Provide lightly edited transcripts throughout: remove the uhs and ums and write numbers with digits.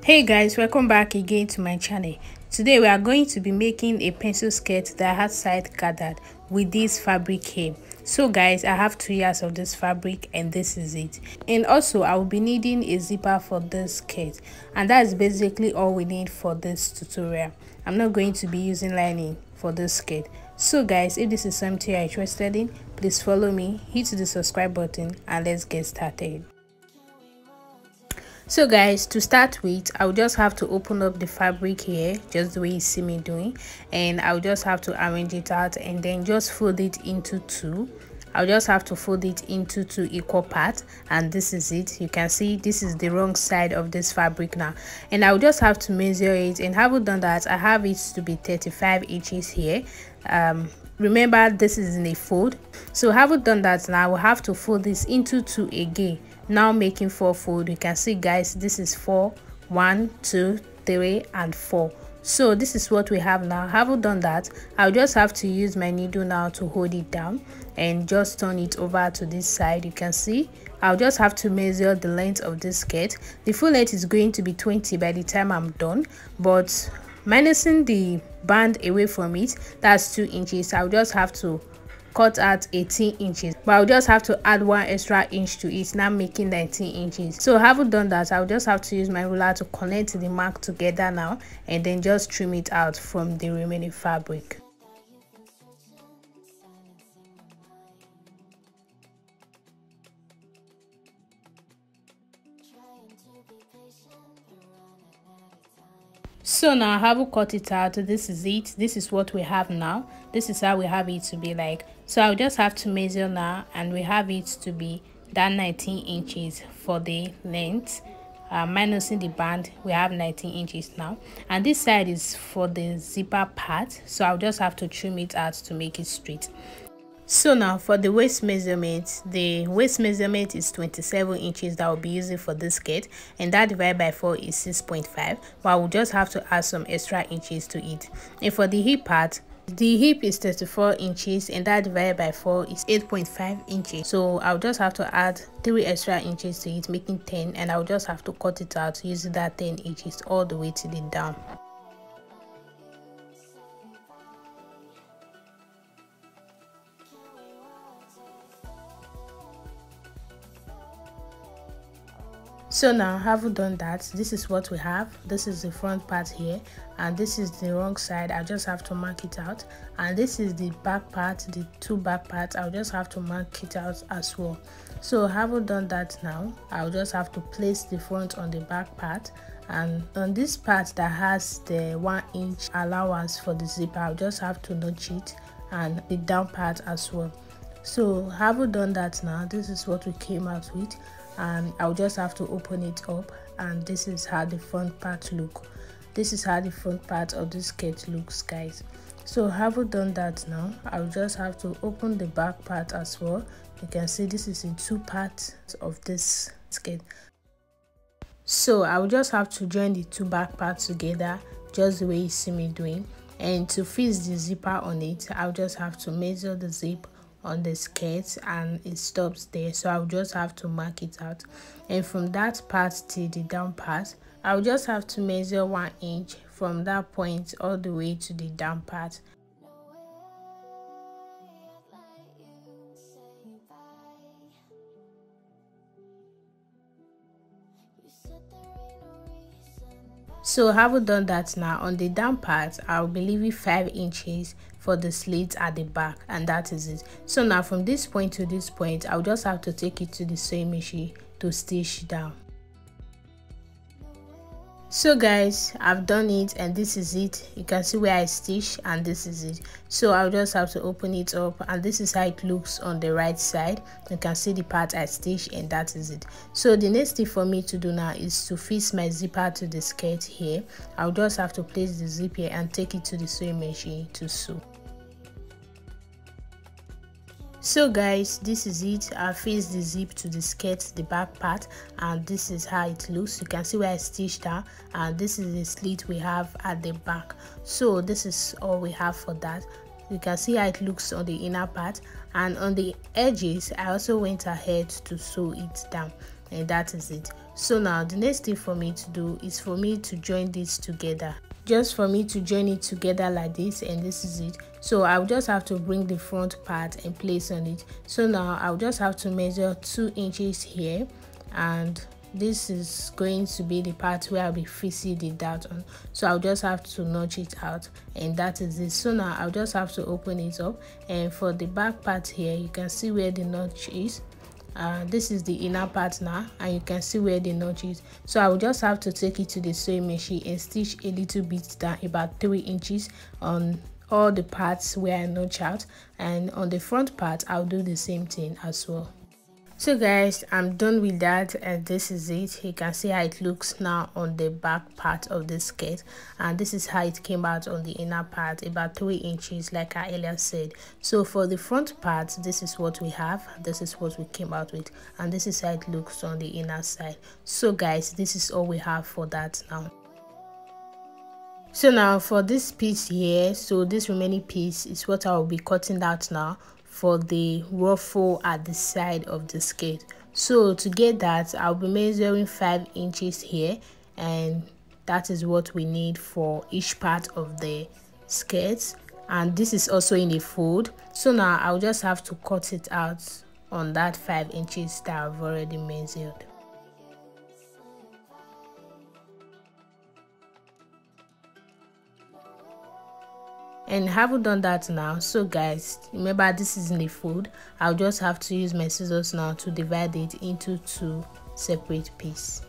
Hey guys, welcome back again to my channel. Today we are going to be making a pencil skirt that has side gathered with this fabric here. So guys, I have 2 yards of this fabric and this is it. And also I will be needing a zipper for this skirt, and that is basically all we need for this tutorial. I'm not going to be using lining for this skirt. So guys, if this is something you're interested in, please follow me, hit the subscribe button, and let's get started. So guys, to start with, I'll just have to open up the fabric here just the way you see me doing, and I'll just have to arrange it out and then just fold it into two. I'll just have to fold it into 2 equal parts, and this is it. You can see this is the wrong side of this fabric now, and I'll just have to measure it. And having done that, I have it to be 35 inches here. Remember, this is in a fold. So having done that, now I will have to fold this into 2 again, now making 4 fold. You can see guys, this is 4, 1, 2, 3 and 4. So this is what we have now. Having done that, I'll just have to use my needle now to hold it down and just turn it over to this side. You can see I'll just have to measure the length of this skirt. The full length is going to be 20 by the time I'm done, but minusing the band away from it, that's 2 inches. I'll just have to cut out 18 inches, but I'll just have to add 1 extra inch to it, now making 19 inches. So having done that, I'll just have to use my ruler to connect the mark together now and then just trim it out from the remaining fabric. So now I have cut it out. This is it. This is what we have now. This is how we have it to be like. So I'll just have to measure now, and we have it to be that 19 inches for the length. Minusing the band, we have 19 inches now, and this side is for the zipper part, so I'll just have to trim it out to make it straight. So now for the waist measurement, the waist measurement is 27 inches that I'll be using for this skirt, and that divided by 4 is 6.5, but I will just have to add some extra inches to it. And for the hip part, the hip is 34 inches and that divided by 4 is 8.5 inches. So I'll just have to add 3 extra inches to it, making 10, and I'll just have to cut it out using that 10 inches all the way to the down. So now having done that, this is what we have. This is the front part here, and this is the wrong side. I just have to mark it out, and this is the back part, the 2 back parts. I'll just have to mark it out as well. So having done that now, I'll just have to place the front on the back part, and on this part that has the 1 inch allowance for the zipper, I'll just have to notch it, and the down part as well. So having done that now, this is what we came out with, and I'll just have to open it up, and this is how the front part look. This is how the front part of the skirt looks, guys. So having done that now, I'll just have to open the back part as well. You can see this is in 2 parts of this skirt. So I'll just have to join the 2 back parts together just the way you see me doing, and to fix the zipper on it, I'll just have to measure the zip on the skirt and it stops there, so I'll just have to mark it out. And from that part to the down part, I'll just have to measure 1 inch from that point all the way to the down part. So having done that now, on the down part, I'll be leaving 5 inches for the slit at the back, and that is it. So now from this point to this point, I'll just have to take it to the sewing machine to stitch down. So guys, I've done it and this is it. You can see where I stitched and this is it. So I'll just have to open it up and this is how it looks on the right side. You can see the part I stitched and that is it. So the next thing for me to do now is to fix my zipper to the skirt here. I'll just have to place the zip here and take it to the sewing machine to sew. So guys, this is it. I fixed the zip to the skirt, the back part, and this is how it looks. You can see where I stitched that, and this is the slit we have at the back. So this is all we have for that. You can see how it looks on the inner part, and on the edges I also went ahead to sew it down, and that is it. So now the next thing for me to do is for me to join this together. Just for me to join it together like this, and this is it. So I'll just have to bring the front part and place on it. So now I'll just have to measure 2 inches here, and this is going to be the part where I'll be fixing the dart on. So I'll just have to notch it out, and that is it. So now I'll just have to open it up, and for the back part here you can see where the notch is. This is the inner part now, and you can see where the notch is. So I will just have to take it to the sewing machine and stitch a little bit down, about 3 inches on all the parts where I notch out, and on the front part I'll do the same thing as well. So guys, I'm done with that, and this is it. You can see how it looks now on the back part of the skirt, and this is how it came out on the inner part, about 3 inches like I earlier said. So for the front part, this is what we have, this is what we came out with, and this is how it looks on the inner side. So guys, this is all we have for that now. So now for this piece here, so this remaining piece is what I will be cutting out now for the ruffle at the side of the skirt. So to get that, I'll be measuring 5 inches here, and that is what we need for each part of the skirt, and this is also in a fold. So now I'll just have to cut it out on that 5 inches that I've already measured. And haven't done that now. So guys, remember this is in the fold. I'll just have to use my scissors now to divide it into 2 separate pieces.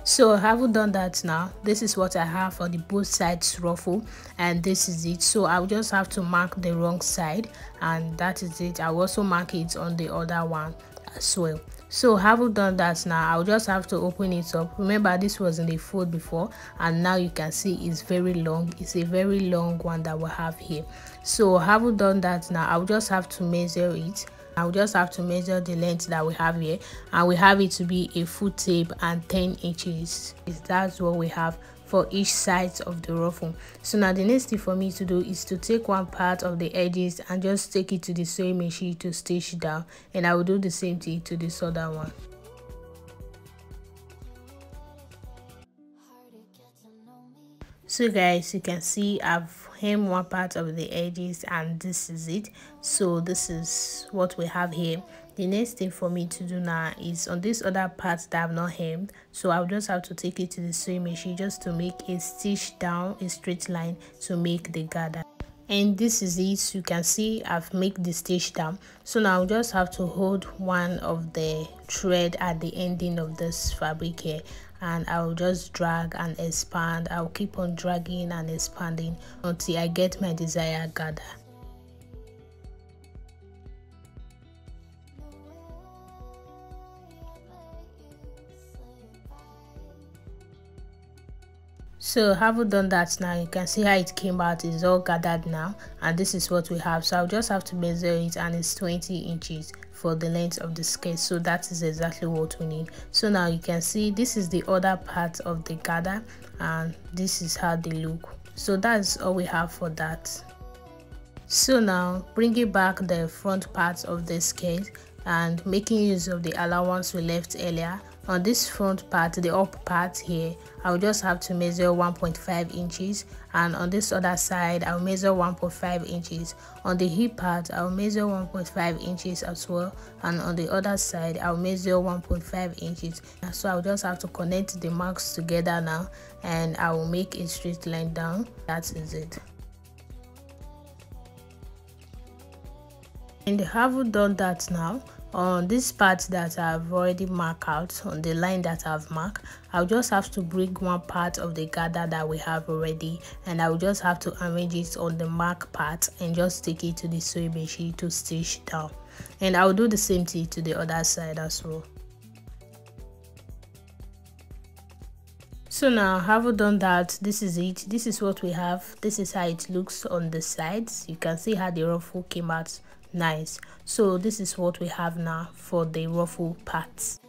So I haven't done that now. This is what I have for the both sides ruffle, and this is it. So I'll just have to mark the wrong side, and that is it. I'll also mark it on the other one as well. So having done that now, I'll just have to open it up. Remember this was in the fold before, and now you can see it's very long. It's a very long one that we have here. So having done that now, I'll just have to measure it. I'll just have to measure the length that we have here, and we have it to be a full tape and 10 inches. That's what we have for each side of the ruffle. So now the next thing for me to do is to take one part of the edges and just take it to the sewing machine to stitch down, and I will do the same thing to this other one. So guys, you can see I've hemmed one part of the edges, and this is it. So this is what we have here. The next thing for me to do now is on this other part that I've not hemmed, so I'll just have to take it to the sewing machine just to make a stitch down a straight line to make the gather. And this is it. You can see I've made the stitch down. So now I'll just have to hold one of the thread at the ending of this fabric here, and I'll just drag and expand. I'll keep on dragging and expanding until I get my desired gather. So having done that now, you can see how it came out. It's all gathered now, and this is what we have. So I'll just have to measure it, and it's 20 inches for the length of the skirt. So that is exactly what we need. So now you can see this is the other part of the gather, and this is how they look. So that's all we have for that. So now bringing back the front part of the skirt and making use of the allowance we left earlier. On this front part, the up part here, I'll just have to measure 1.5 inches, and on this other side I'll measure 1.5 inches. On the hip part I'll measure 1.5 inches as well, and on the other side I'll measure 1.5 inches. So I'll just have to connect the marks together now, and I will make a straight line down. That is it. And have done that now, on this part that I've already marked out, on the line that I've marked, I'll just have to break one part of the gather that we have already, and I'll just have to arrange it on the mark part and just take it to the sewing machine to stitch down. And I'll do the same thing to the other side as well. So now, having done that, this is it. This is what we have. This is how it looks on the sides. You can see how the ruffle came out nice. So this is what we have now for the ruffle parts.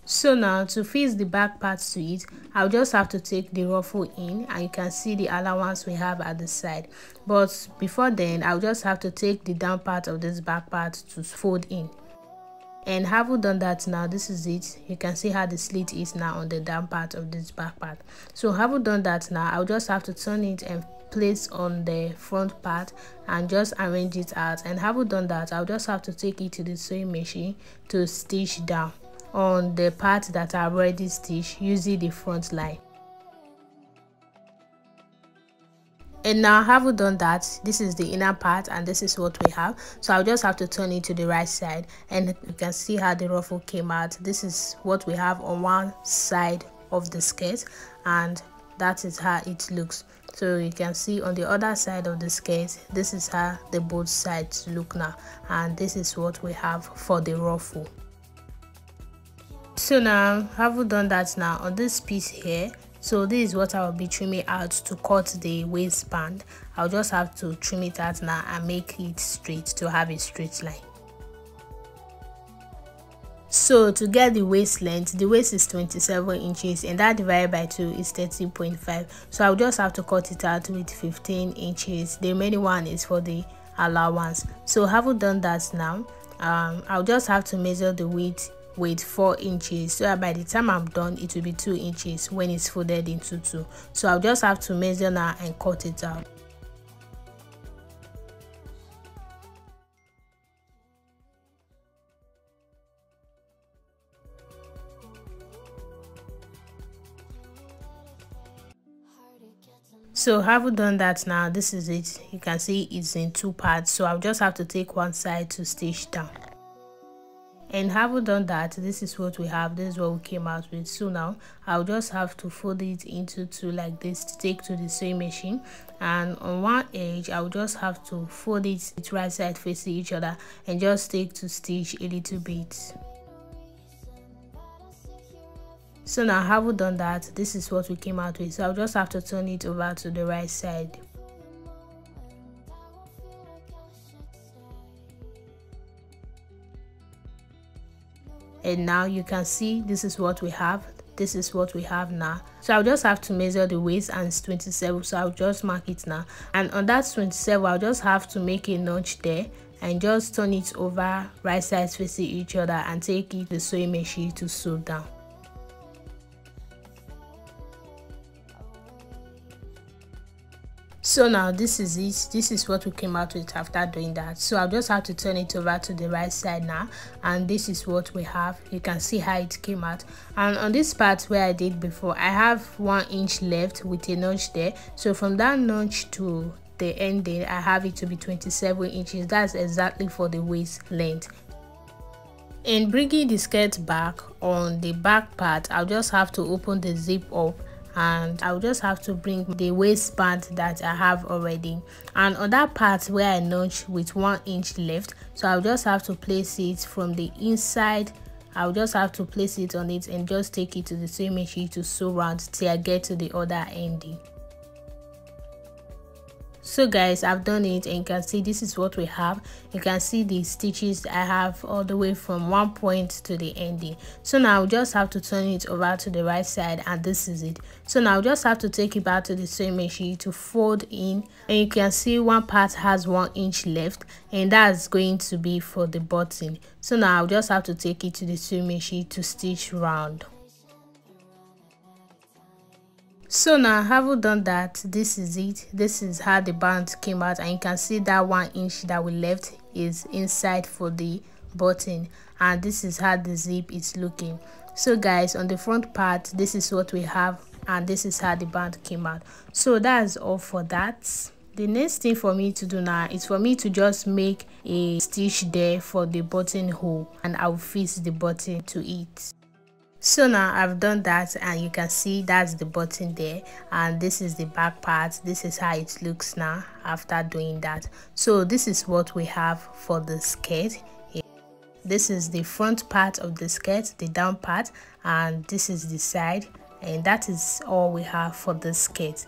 So now, to fix the back parts to it, I'll just have to take the ruffle in, and you can see the allowance we have at the side. But before then, I'll just have to take the down part of this back part to fold in. And having done that now, this is it. You can see how the slit is now on the down part of this back part. So having done that now, I'll just have to turn it and place on the front part and just arrange it out. And having done that, I'll just have to take it to the sewing machine to stitch down on the part that I already stitched using the front line. And now, having done that, this is the inner part and this is what we have. So I'll just have to turn it to the right side, and you can see how the ruffle came out. This is what we have on one side of the skirt, and that is how it looks. So you can see on the other side of the skirt, this is how the both sides look now, and this is what we have for the ruffle. So now, having done that now, on this piece here, so this is what I will be trimming out to cut the waistband. I'll just have to trim it out now and make it straight to have a straight line. So to get the waist length, the waist is 27 inches and that divided by 2 is 13.5. So I'll just have to cut it out with 15 inches. The remaining one is for the allowance. So having done that now, I'll just have to measure the width with 4 inches, so that by the time I'm done it will be 2 inches when it's folded into 2. So I'll just have to measure now and cut it out. So having done that now, this is it. You can see it's in 2 parts, so I'll just have to take one side to stitch down. And having done that, this is what we have. This is what we came out with. So now I'll just have to fold it into 2 like this to take to the sewing machine, and on one edge I'll just have to fold it with right side facing each other and just take to stitch a little bit. So now having done that, this is what we came out with. So I'll just have to turn it over to the right side. And now you can see this is what we have. This is what we have now. So I'll just have to measure the waist, and it's 27, so I'll just mark it now. And on that 27, I'll just have to make a notch there and just turn it over right sides facing each other and take it to the sewing machine to sew down. So now this is it. This is what we came out with after doing that. So I'll just have to turn it over to the right side now, and this is what we have. You can see how it came out. And on this part where I did before, I have 1 inch left with a notch there. So from that notch to the ending, I have it to be 27 inches. That's exactly for the waist length. In bringing the skirt back, on the back part, I'll just have to open the zip up, and I'll just have to bring the waistband that I have already, and on that part where I notch with 1 inch left, so I'll just have to place it from the inside. I'll just have to place it on it and just take it to the sewing machine to sew round till I get to the other ending. So guys, I've done it, and you can see this is what we have. You can see the stitches I have all the way from one point to the ending. So now I'll just have to turn it over to the right side, and this is it. So now I'll just have to take it back to the sewing machine to fold in, and you can see one part has 1 inch left, and that's going to be for the button. So now I'll just have to take it to the sewing machine to stitch round. So now having done that, this is it. This is how the band came out, and you can see that 1 inch that we left is inside for the button, and this is how the zip is looking. So guys, on the front part, this is what we have, and this is how the band came out. So that's all for that. The next thing for me to do now is for me to just make a stitch there for the buttonhole, and I'll fit the button to it. So now I've done that, and you can see that's the button there, and this is the back part. This is how it looks now after doing that. So this is what we have for the skirt. This is the front part of the skirt, the down part, and this is the side, and that is all we have for the skirt.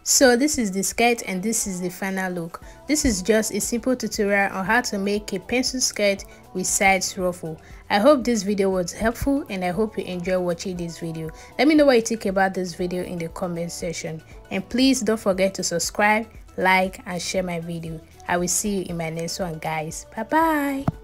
So this is the skirt, and this is the final look. This is just a simple tutorial on how to make a pencil skirt with sides ruffle. I hope this video was helpful, and I hope you enjoy watching this video. Let me know what you think about this video in the comment section, and please don't forget to subscribe, like and share my video. I will see you in my next one, guys. Bye bye.